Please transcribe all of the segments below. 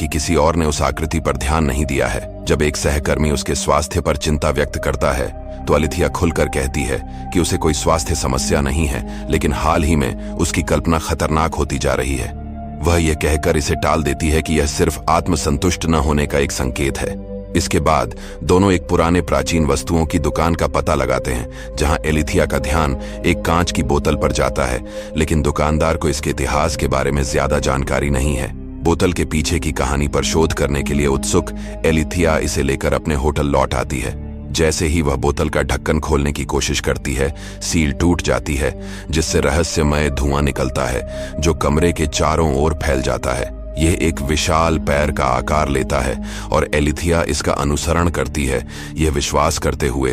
कि किसी और ने उस आकृति पर ध्यान नहीं दिया है। जब एक सहकर्मी उसके स्वास्थ्य पर चिंता व्यक्त करता है तो अलिथिया खुलकर कहती है कि उसे कोई स्वास्थ्य समस्या नहीं है, लेकिन हाल ही में उसकी कल्पना खतरनाक होती जा रही है। वह यह कहकर इसे टाल देती है कि यह सिर्फ आत्मसंतुष्ट न होने का एक संकेत है। इसके बाद दोनों एक पुराने प्राचीन वस्तुओं की दुकान का पता लगाते हैं, जहां एलिथिया का ध्यान एक कांच की बोतल पर जाता है, लेकिन दुकानदार को इसके इतिहास के बारे में ज्यादा जानकारी नहीं है। बोतल के पीछे की कहानी पर शोध करने के लिए उत्सुक एलिथिया इसे लेकर अपने होटल लौट आती है। जैसे ही वह बोतल का ढक्कन खोलने की कोशिश करती है, सील टूट जाती है, जिससे रहस्यमय धुआं निकलता है जो कमरे के चारों ओर फैल जाता है। यह एक विशाल पैर का आकार लेता है और एलिथिया इसका अनुसरण करती है, यह विश्वास करते हुए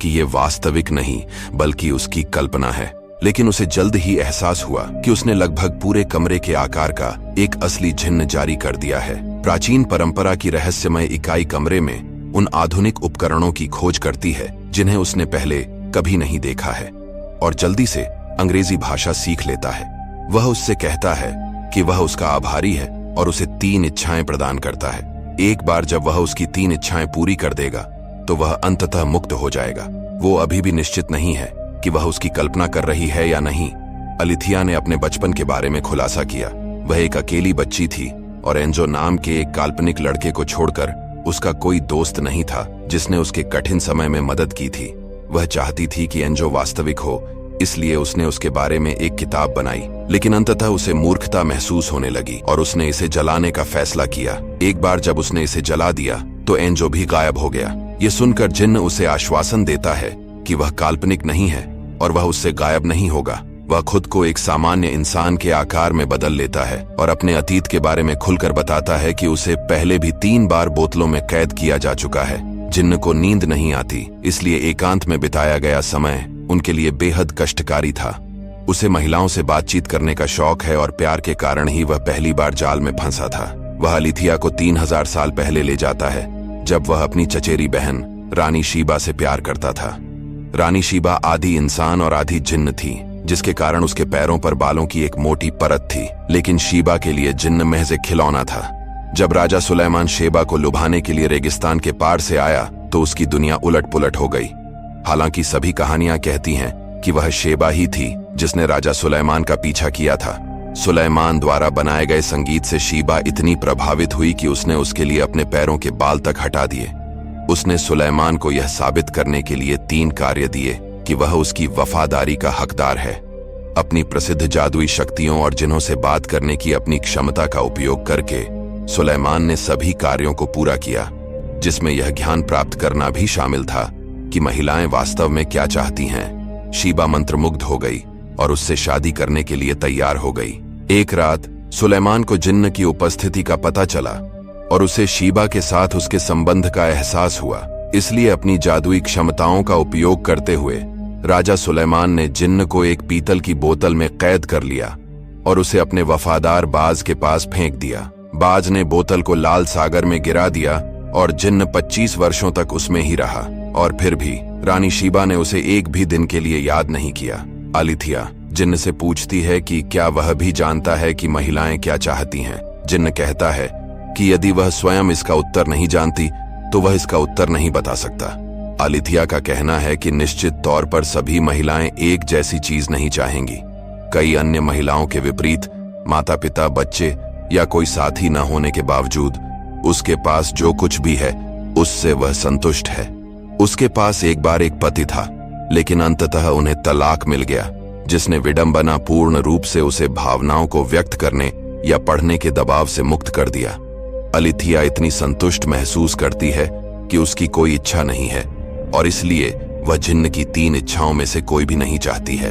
कि यह वास्तविक नहीं बल्कि उसकी कल्पना है। लेकिन उसे जल्द ही एहसास हुआ कि उसने लगभग पूरे कमरे के आकार का एक असली चिन्ह जारी कर दिया है। प्राचीन परंपरा की रहस्यमय इकाई कमरे में उन आधुनिक उपकरणों की खोज करती है जिन्हें उसने पहले कभी नहीं देखा है, और जल्दी से अंग्रेजी भाषा सीख लेता है। वह उससे कहता है कि वह उसका आभारी है और उसे 3 इच्छाएं प्रदान करता है। एक बार जब वह उसकी 3 इच्छाएं पूरी कर देगा तो वह अंततः मुक्त हो जाएगा। वो अभी भी निश्चित नहीं है कि वह उसकी कल्पना कर रही है या नहीं। अलिथिया ने अपने बचपन के बारे में खुलासा किया। वह एक अकेली बच्ची थी और एंजो नाम के एक काल्पनिक लड़के को छोड़कर उसका कोई दोस्त नहीं था जिसने उसके कठिन समय में मदद की थी। वह चाहती थी कि एंजो वास्तविक हो, इसलिए उसने उसके बारे में एक किताब बनाई, लेकिन अंततः उसे मूर्खता महसूस होने लगी और उसने इसे जलाने का फैसला किया। एक बार जब उसने इसे जला दिया तो एंजो भी गायब हो गया। ये सुनकर जिन्न उसे आश्वासन देता है कि वह काल्पनिक नहीं है और वह उससे गायब नहीं होगा। वह खुद को एक सामान्य इंसान के आकार में बदल लेता है और अपने अतीत के बारे में खुलकर बताता है कि उसे पहले भी 3 बार बोतलों में कैद किया जा चुका है। जिन्न को नींद नहीं आती, इसलिए एकांत में बिताया गया समय उनके लिए बेहद कष्टकारी था। उसे महिलाओं से बातचीत करने का शौक है और प्यार के कारण ही वह पहली बार जाल में फंसा था। वह अलिथिया को 3000 साल पहले ले जाता है, जब वह अपनी चचेरी बहन रानी शीबा से प्यार करता था। रानी शीबा आधी इंसान और आधी जिन्न थी, जिसके कारण उसके पैरों पर बालों की एक मोटी परत थी, लेकिन शीबा के लिए जिन्न महज एक खिलौना था। जब राजा सुलेमान शेबा को लुभाने के लिए रेगिस्तान के पार से आया तो उसकी दुनिया उलट पुलट हो गई। हालांकि सभी कहानियां कहती हैं कि वह शेबा ही थी जिसने राजा सुलेमान का पीछा किया था। सुलेमान द्वारा बनाए गए संगीत से शीबा इतनी प्रभावित हुई कि उसने उसके लिए अपने पैरों के बाल तक हटा दिए। उसने सुलेमान को यह साबित करने के लिए 3 कार्य दिए कि वह उसकी वफादारी का हकदार है। अपनी प्रसिद्ध जादुई शक्तियों और जिन्हों से बात करने की अपनी क्षमता का उपयोग करके सुलेमान ने सभी कार्यों को पूरा किया, जिसमें यह ज्ञान प्राप्त करना भी शामिल था कि महिलाएं वास्तव में क्या चाहती हैं। शीबा मंत्रमुग्ध हो गई और उससे शादी करने के लिए तैयार हो गई। एक रात सुलेमान को जिन्न की उपस्थिति का पता चला और उसे शीबा के साथ उसके संबंध का एहसास हुआ। इसलिए अपनी जादुई क्षमताओं का उपयोग करते हुए राजा सुलेमान ने जिन्न को एक पीतल की बोतल में कैद कर लिया और उसे अपने वफादार बाज के पास फेंक दिया। बाज ने बोतल को लाल सागर में गिरा दिया और जिन्न 25 वर्षों तक उसमें ही रहा, और फिर भी रानी शीबा ने उसे एक भी दिन के लिए याद नहीं किया। अलिथिया जिन्न से पूछती है कि क्या वह भी जानता है कि महिलाएं क्या चाहती हैं। जिन्न कहता है कि यदि वह स्वयं इसका उत्तर नहीं जानती तो वह इसका उत्तर नहीं बता सकता। अलिथिया का कहना है कि निश्चित तौर पर सभी महिलाएं एक जैसी चीज नहीं चाहेंगी। कई अन्य महिलाओं के विपरीत माता पिता, बच्चे या कोई साथी न होने के बावजूद उसके पास जो कुछ भी है उससे वह संतुष्ट है। उसके पास एक बार एक पति था, लेकिन अंततः उन्हें तलाक मिल गया, जिसने विडंबना पूर्ण रूप से उसे भावनाओं को व्यक्त करने या पढ़ने के दबाव से मुक्त कर दिया। अलिथिया इतनी संतुष्ट महसूस करती है कि उसकी कोई इच्छा नहीं है और इसलिए वह जिन्न की 3 इच्छाओं में से कोई भी नहीं चाहती है।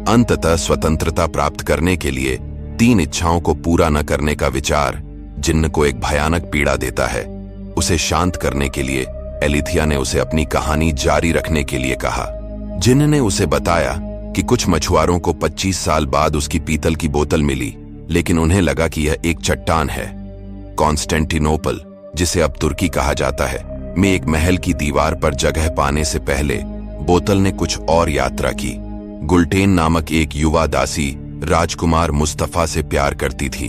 अंततः स्वतंत्रता प्राप्त करने के लिए 3 इच्छाओं को पूरा न करने का विचार जिन्न को एक भयानक पीड़ा देता है। उसे शांत करने के लिए एलिथिया ने उसे अपनी कहानी जारी रखने के लिए कहा। जिन्न ने उसे बताया कि कुछ मछुआरों को 25 साल बाद उसकी पीतल की बोतल मिली, लेकिन उन्हें लगा कि यह एक चट्टान है। कॉन्स्टेंटिनोपल, जिसे अब तुर्की कहा जाता है, में एक महल की दीवार पर जगह पाने से पहले बोतल ने कुछ और यात्रा की। गुल्टेन नामक एक युवा दासी राजकुमार मुस्तफा से प्यार करती थी।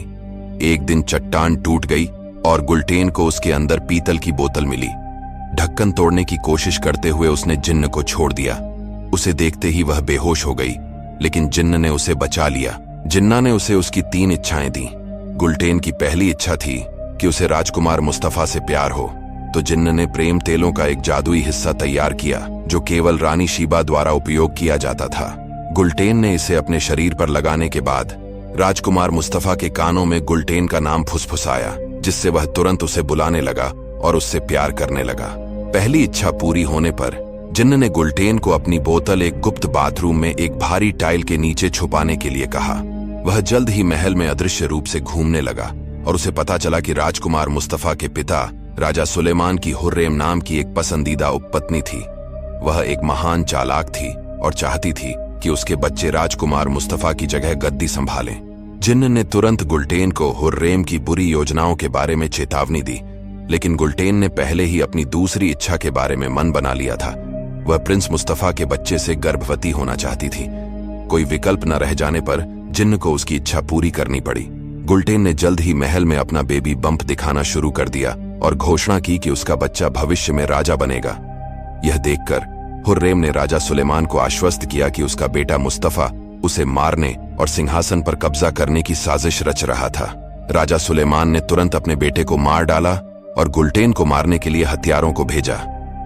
एक दिन चट्टान टूट गई और गुल्टेन को उसके अंदर पीतल की बोतल मिली। ढक्कन तोड़ने की कोशिश करते हुए उसने जिन्न को छोड़ दिया। उसे देखते ही वह बेहोश हो गई, लेकिन जिन्न ने उसे बचा लिया। जिन्ना ने उसे उसकी 3 इच्छाएं दी। गुल्टेन की पहली इच्छा थी कि उसे राजकुमार मुस्तफा से प्यार हो, तो जिन्न ने प्रेम तेलों का एक जादुई हिस्सा तैयार किया जो केवल रानी शीबा द्वारा उपयोग किया जाता था। गुल्टेन ने इसे अपने शरीर पर लगाने के बाद राजकुमार मुस्तफा के कानों में गुल्टेन का नाम फुसफुसाया, जिससे वह तुरंत उसे बुलाने लगा और उससे प्यार करने लगा। पहली इच्छा पूरी होने पर जिन्न ने गुल्टेन को अपनी बोतल एक गुप्त बाथरूम में एक भारी टाइल के नीचे छुपाने के लिए कहा। वह जल्द ही महल में अदृश्य रूप से घूमने लगा और उसे पता चला कि राजकुमार मुस्तफा के पिता राजा सुलेमान की हुर्रेम नाम की एक पसंदीदा उपपत्नी थी। वह एक महान चालाक थी और चाहती थी कि उसके बच्चे राजकुमार मुस्तफा की जगह गद्दी संभालें। जिन्न ने तुरंत गुल्टेन को हुर्रेम की बुरी योजनाओं के बारे में चेतावनी दी, लेकिन गुल्टेन ने पहले ही अपनी दूसरी इच्छा के बारे में मन बना लिया था। वह प्रिंस मुस्तफा के बच्चे से गर्भवती होना चाहती थी। कोई विकल्प न रह जाने पर जिन्न को उसकी इच्छा पूरी करनी पड़ी। गुल्टेन ने जल्द ही महल में अपना बेबी बम्प दिखाना शुरू कर दिया और घोषणा की कि उसका बच्चा भविष्य में राजा बनेगा। यह देखकर हुर्रेम ने राजा सुलेमान को आश्वस्त किया कि उसका बेटा मुस्तफा उसे मारने और सिंहासन पर कब्जा करने की साजिश रच रहा था। राजा सुलेमान ने तुरंत अपने बेटे को मार डाला और गुल्टेन को मारने के लिए हथियारों को भेजा।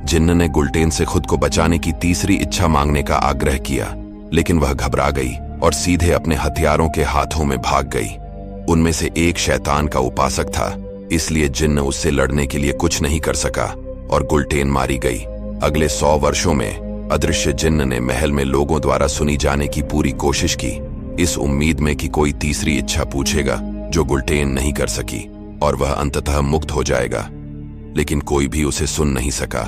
जिन्न ने गुल्टेन से खुद को बचाने की तीसरी इच्छा मांगने का आग्रह किया, लेकिन वह घबरा गई और सीधे अपने हथियारों के हाथों में भाग गई। उनमें से एक शैतान का उपासक था, इसलिए जिन्न उससे लड़ने के लिए कुछ नहीं कर सका और गुल्टेन मारी गई। अगले 100 वर्षों में अदृश्य जिन्न ने महल में लोगों द्वारा सुनी जाने की पूरी कोशिश की, इस उम्मीद में कि कोई तीसरी इच्छा पूछेगा जो गुल्टेन नहीं कर सकी और वह अंततः मुक्त हो जाएगा, लेकिन कोई भी उसे सुन नहीं सका।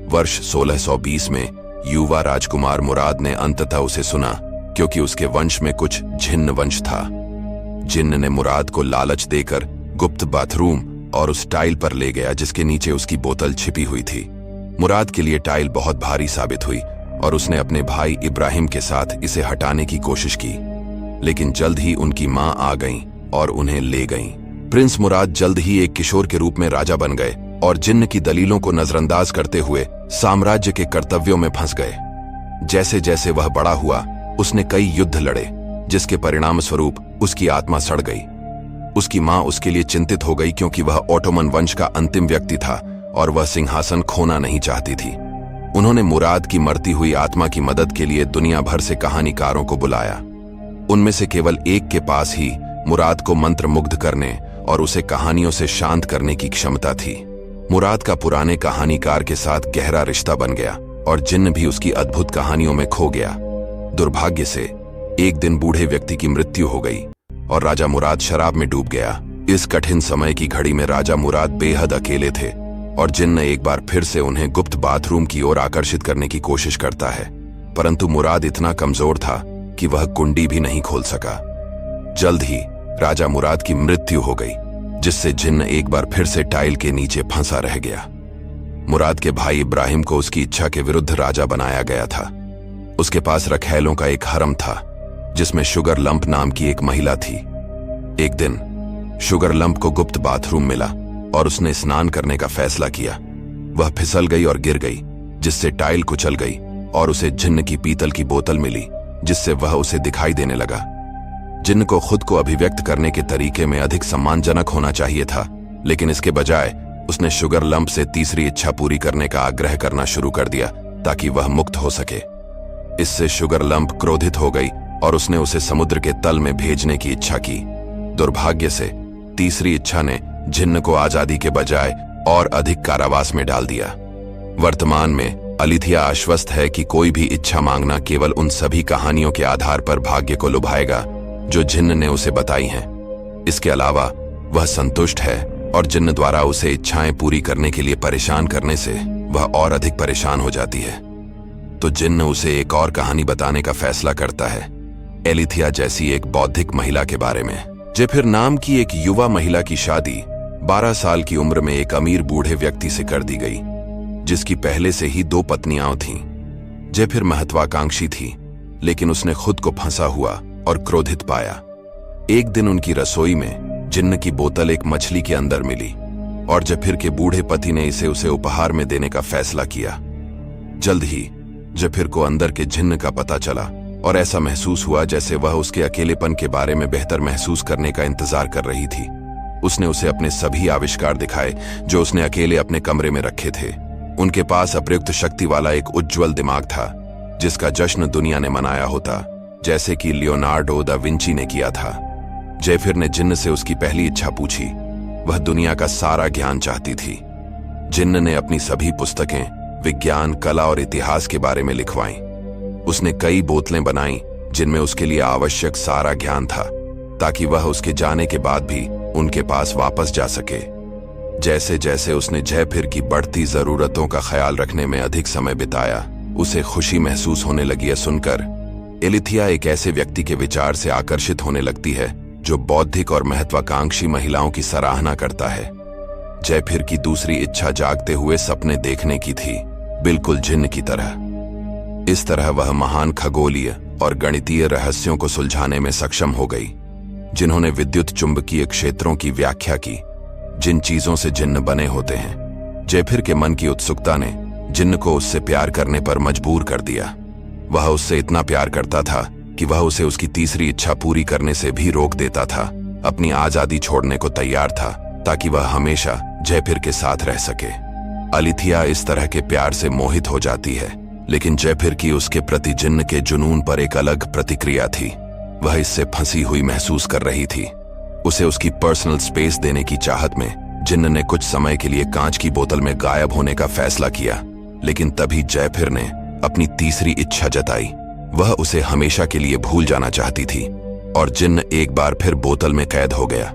वर्ष 1620 में युवा राजकुमार मुराद ने अंततः उसे सुना, क्योंकि उसके वंश में कुछ जिन्न वंश था। जिन्न ने मुराद को लालच देकर गुप्त बाथरूम और उस टाइल पर ले गया जिसके नीचे उसकी बोतल छिपी हुई थी। मुराद के लिए टाइल बहुत भारी साबित हुई और उसने अपने भाई इब्राहिम के साथ इसे हटाने की कोशिश की, लेकिन जल्द ही उनकी मां आ गईं और उन्हें ले गईं। प्रिंस मुराद जल्द ही एक किशोर के रूप में राजा बन गए और जिन्न की दलीलों को नजरअंदाज करते हुए साम्राज्य के कर्तव्यों में फंस गए। जैसे जैसे वह बड़ा हुआ, उसने कई युद्ध लड़े, जिसके परिणाम स्वरूप उसकी आत्मा सड़ गई। उसकी मां उसके लिए चिंतित हो गई, क्योंकि वह ओटोमन वंश का अंतिम व्यक्ति था और वह सिंहासन खोना नहीं चाहती थी। उन्होंने मुराद की मरती हुई आत्मा की मदद के लिए दुनिया भर से कहानीकारों को बुलाया। उनमें से केवल एक के पास ही मुराद को मंत्रमुग्ध करने और उसे कहानियों से शांत करने की क्षमता थी। मुराद का पुराने कहानीकार के साथ गहरा रिश्ता बन गया और जिन्न भी उसकी अद्भुत कहानियों में खो गया। दुर्भाग्य से एक दिन बूढ़े व्यक्ति की मृत्यु हो गई और राजा मुराद शराब में डूब गया। इस कठिन समय की घड़ी में राजा मुराद बेहद अकेले थे और जिन्न एक बार फिर से उन्हें गुप्त बाथरूम की ओर आकर्षित करने की कोशिश करता है, परंतु मुराद इतना कमजोर था कि वह कुंडी भी नहीं खोल सका। जल्द ही राजा मुराद की मृत्यु हो गई, जिससे जिन्न एक बार फिर से टाइल के नीचे फंसा रह गया। मुराद के भाई इब्राहिम को उसकी इच्छा के विरुद्ध राजा बनाया गया था। उसके पास रखैलों का एक हरम था, जिसमें शुगर लंप नाम की एक महिला थी। एक दिन शुगर लंप को गुप्त बाथरूम मिला और उसने स्नान करने का फैसला किया। वह फिसल गई और गिर गई, जिससे टाइल कुचल गई और उसे जिन्न की पीतल की बोतल मिली, जिससे वह उसे दिखाई देने लगा। जिन्न को खुद को अभिव्यक्त करने के तरीके में अधिक सम्मानजनक होना चाहिए था, लेकिन इसके बजाय उसने शुगर लंप से तीसरी इच्छा पूरी करने का आग्रह करना शुरू कर दिया ताकि वह मुक्त हो सके। इससे शुगर लंप क्रोधित हो गई और उसने उसे समुद्र के तल में भेजने की इच्छा की। दुर्भाग्य से तीसरी इच्छा ने जिन्न को आजादी के बजाय और अधिक कारावास में डाल दिया। वर्तमान में अलिथिया आश्वस्त है कि कोई भी इच्छा मांगना केवल उन सभी कहानियों के आधार पर भाग्य को लुभाएगा जो जिन्न ने उसे बताई हैं। इसके अलावा वह संतुष्ट है और जिन्न द्वारा उसे इच्छाएं पूरी करने के लिए परेशान करने से वह और अधिक परेशान हो जाती है। तो जिन्न उसे एक और कहानी बताने का फैसला करता है, एलिथिया जैसी एक बौद्धिक महिला के बारे में। जेफिर नाम की एक युवा महिला की शादी 12 साल की उम्र में एक अमीर बूढ़े व्यक्ति से कर दी गई, जिसकी पहले से ही 2 पत्नियां थीं। जेफिर महत्वाकांक्षी थी, लेकिन उसने खुद को फंसा हुआ और क्रोधित पाया। एक दिन उनकी रसोई में जिन्न की बोतल एक मछली के अंदर मिली और जफिर के बूढ़े पति ने इसे उसे उपहार में देने का फैसला किया। जल्द ही जफिर को अंदर के जिन्न का पता चला और ऐसा महसूस हुआ जैसे वह उसके अकेलेपन के बारे में बेहतर महसूस करने का इंतजार कर रही थी। उसने उसे अपने सभी आविष्कार दिखाए जो उसने अकेले अपने कमरे में रखे थे। उनके पास अप्रयुक्त शक्ति वाला एक उज्ज्वल दिमाग था जिसका जश्न दुनिया ने मनाया होता, जैसे कि लियोनार्डो दा विंची ने किया था। जैफिर ने जिन्न से उसकी पहली इच्छा पूछी। वह दुनिया का सारा ज्ञान चाहती थी। जिन्न ने अपनी सभी पुस्तकें विज्ञान, कला और इतिहास के बारे में लिखवाईं। उसने कई बोतलें बनाईं जिनमें उसके लिए आवश्यक सारा ज्ञान था, ताकि वह उसके जाने के बाद भी उनके पास वापस जा सके। जैसे जैसे उसने जयफिर की बढ़ती जरूरतों का ख्याल रखने में अधिक समय बिताया, उसे खुशी महसूस होने लगी है सुनकर। एलिथिया एक ऐसे व्यक्ति के विचार से आकर्षित होने लगती है जो बौद्धिक और महत्वाकांक्षी महिलाओं की सराहना करता है। जयफिर की दूसरी इच्छा जागते हुए सपने देखने की थी, बिल्कुल जिन्न की तरह। इस तरह वह महान खगोलीय और गणितीय रहस्यों को सुलझाने में सक्षम हो गई, जिन्होंने विद्युत चुंबकीय क्षेत्रों की व्याख्या की, जिन चीजों से जिन्न बने होते हैं। जयफिर के मन की उत्सुकता ने जिन्न को उससे प्यार करने पर मजबूर कर दिया। वह उससे इतना प्यार करता था कि वह उसे उसकी तीसरी इच्छा पूरी करने से भी रोक देता था। अपनी आजादी छोड़ने को तैयार था ताकि वह हमेशा जयफिर के साथ रह सके। अलिथिया इस तरह के प्यार से मोहित हो जाती है, लेकिन जयफिर की उसके प्रति जिन्न के जुनून पर एक अलग प्रतिक्रिया थी। वह इससे फंसी हुई महसूस कर रही थी। उसे उसकी पर्सनल स्पेस देने की चाहत में जिन्न ने कुछ समय के लिए कांच की बोतल में गायब होने का फैसला किया, लेकिन तभी जयफिर ने अपनी तीसरी इच्छा जताई। वह उसे हमेशा के लिए भूल जाना चाहती थी और जिन्न एक बार फिर बोतल में कैद हो गया।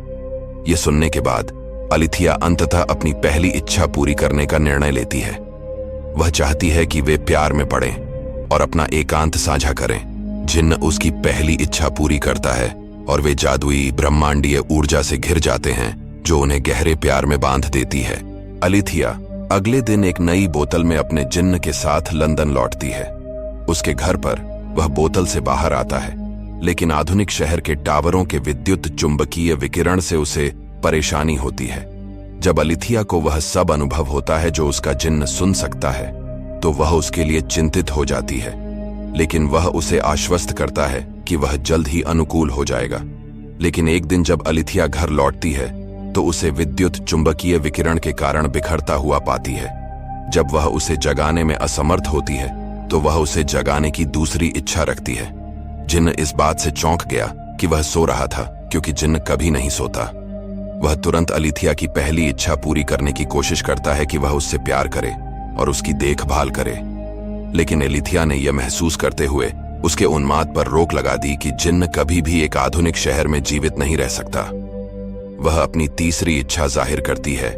यह सुनने के बाद अलिथिया अंततः अपनी पहली इच्छा पूरी करने का निर्णय लेती है। वह चाहती है कि वे प्यार में पड़ें और अपना एकांत साझा करें। जिन्न उसकी पहली इच्छा पूरी करता है और वे जादुई ब्रह्मांडीय ऊर्जा से घिर जाते हैं जो उन्हें गहरे प्यार में बांध देती है। अलिथिया अगले दिन एक नई बोतल में अपने जिन्न के साथ लंदन लौटती है। उसके घर पर वह बोतल से बाहर आता है, लेकिन आधुनिक शहर के टावरों के विद्युत चुंबकीय विकिरण से उसे परेशानी होती है। जब अलिथिया को वह सब अनुभव होता है जो उसका जिन्न सुन सकता है, तो वह उसके लिए चिंतित हो जाती है, लेकिन वह उसे आश्वस्त करता है कि वह जल्द ही अनुकूल हो जाएगा। लेकिन एक दिन जब अलिथिया घर लौटती है तो उसे विद्युत चुंबकीय विकिरण के कारण बिखरता हुआ पाती है। जब वह उसे जगाने में असमर्थ होती है तो वह उसे जगाने की दूसरी इच्छा रखती है। जिन्न इस बात से चौंक गया कि वह सो रहा था, क्योंकि जिन्न कभी नहीं सोता। वह तुरंत अलिथिया की पहली इच्छा पूरी करने की कोशिश करता है कि वह उससे प्यार करे और उसकी देखभाल करे, लेकिन अलिथिया ने यह महसूस करते हुए उसके उन्माद पर रोक लगा दी कि जिन्न कभी भी एक आधुनिक शहर में जीवित नहीं रह सकता। वह अपनी तीसरी इच्छा जाहिर करती है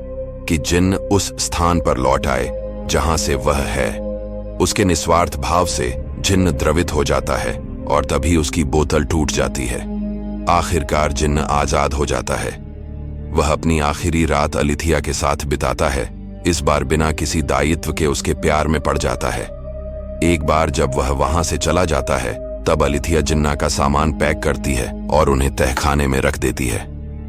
कि जिन्न उस स्थान पर लौट आए जहां से वह है। उसके निस्वार्थ भाव से जिन्न द्रवित हो जाता है और तभी उसकी बोतल टूट जाती है। आखिरकार जिन्न आजाद हो जाता है। वह अपनी आखिरी रात अलिथिया के साथ बिताता है, इस बार बिना किसी दायित्व के उसके प्यार में पड़ जाता है। एक बार जब वह वहां से चला जाता है, तब अलिथिया जिन्ना का सामान पैक करती है और उन्हें तहखाने में रख देती है।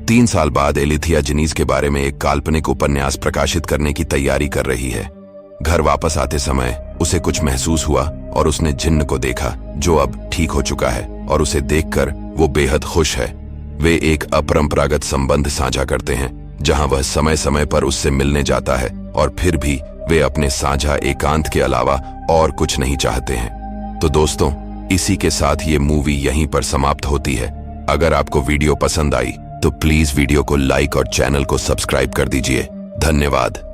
3 साल बाद एलिथिया जिनीज के बारे में एक काल्पनिक उपन्यास प्रकाशित करने की तैयारी कर रही है। घर वापस आते समय उसे कुछ महसूस हुआ और उसने जिन्न को देखा, जो अब ठीक हो चुका है, और उसे देखकर वो बेहद खुश है। वे एक अपरंपरागत संबंध साझा करते हैं, जहां वह समय समय पर उससे मिलने जाता है, और फिर भी वे अपने साझा एकांत के अलावा और कुछ नहीं चाहते हैं। तो दोस्तों, इसी के साथ ये मूवी यहीं पर समाप्त होती है। अगर आपको वीडियो पसंद आई तो प्लीज वीडियो को लाइक और चैनल को सब्सक्राइब कर दीजिए। धन्यवाद।